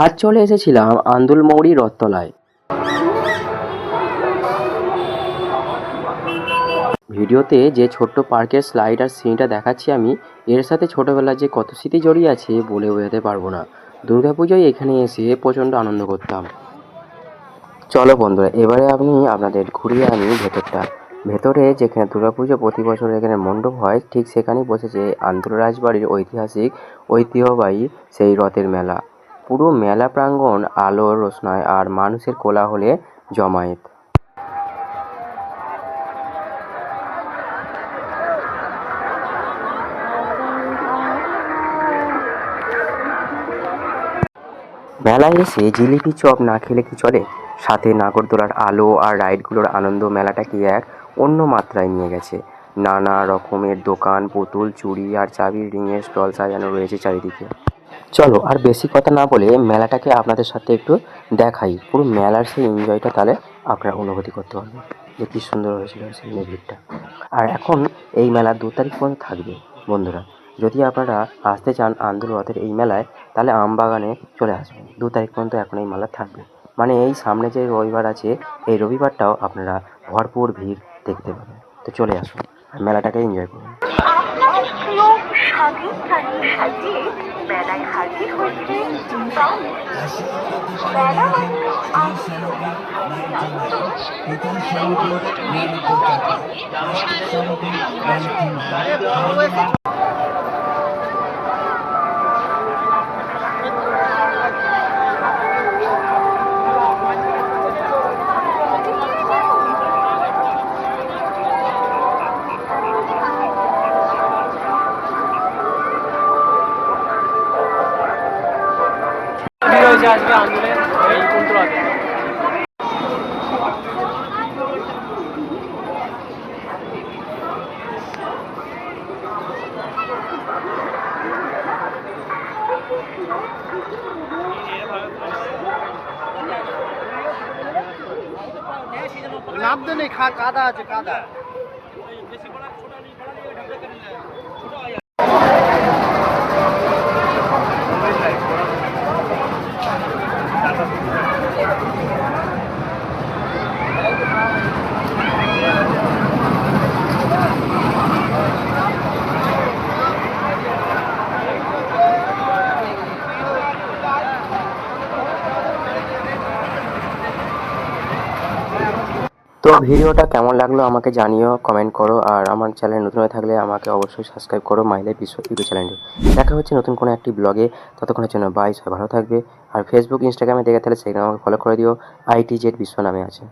আজ চলে এসেছিলাম আন্দুলমৌরি রথতলায়। ভিডিওতে যে ছোট্ট পার্কের স্লাইড আর সিনটা দেখাচ্ছি আমি, এর সাথে ছোটবেলার যে কত স্মৃতি জড়িয়ে আছে বলে বোঝাতে পারবো না। দুর্গাপুজোয় এখানে এসে প্রচণ্ড আনন্দ করতাম। চলো বন্ধুরা, এবারে আমি আপনাদের ঘুরিয়ে আনি ভেতরটা। ভেতরে যেখানে দুর্গাপুজো প্রতি বছর এখানে মণ্ডপ হয়, ঠিক সেখানেই বসেছে আন্দুল রাজবাড়ির ঐতিহ্যবাহী সেই রথের মেলা। পুরো মেলা প্রাঙ্গণ আলোর রোশনায় আর মানুষের কোলাহলে জমায়েত। মেলায় এসে জিলিপি চপ না খেলে কি চলে? সাথে নাগরদোলার আলো আর রাইডগুলোর আনন্দ মেলাটাকে এক অন্য মাত্রায় নিয়ে গেছে। নানা রকমের দোকান, পুতুল, চুড়ি আর চাবির রিংয়ের স্টল সাজানো রয়েছে চারিদিকে। চলো আর বেশি কথা না বলে মেলাটাকে আপনাদের সাথে একটু দেখাই। পুরো মেলার সেই এনজয়টা তাহলে আপনারা অনুভূতি করতে পারবেন যে কী সুন্দর হয়েছিল সেই ভিড়টা। আর এখন এই মেলা 2 তারিখ পর্যন্ত থাকবে বন্ধুরা। যদি আপনারা আসতে চান আন্দুল রথের এই মেলায়, তাহলে আমবাগানে চলে আসবেন। 2 তারিখ পর্যন্ত এখন এই মেলা থাকবে। মানে এই সামনে যে রবিবার আছে, এই রবিবারটাও আপনারা ভরপুর ভিড় দেখতে পাবেন। তো চলে আসুন আর মেলাটাকে এনজয় করুন। আপনাদের প্রিয় স্বাধীন জানিয়ে সাজিয়ে মেলায় হাজির হয়েছে মেলা মানে আসবে আন্দোলন এই কুন্তরাতে। নামতে নেই, কাদা আছে, কাদা। তো ভিডিওটা কেমন লাগলো আমাকে জানিও, কমেন্ট করো। আর আমার চ্যানেল নতুন হয়ে থাকলে আমাকে অবশ্যই সাবস্ক্রাইব করো মাই লাইফ বিশ্ব ইউটিউব চ্যানেলটি। দেখা হচ্ছে নতুন কোনো একটি ব্লগে। ততক্ষণের জন্য বাই, সবাই ভালো থাকবে। আর ফেসবুক ইনস্টাগ্রামে দেখে তাহলে সেখানে আমাকে ফলো করে দিও, ITZ বিশ্ব নামে আছে।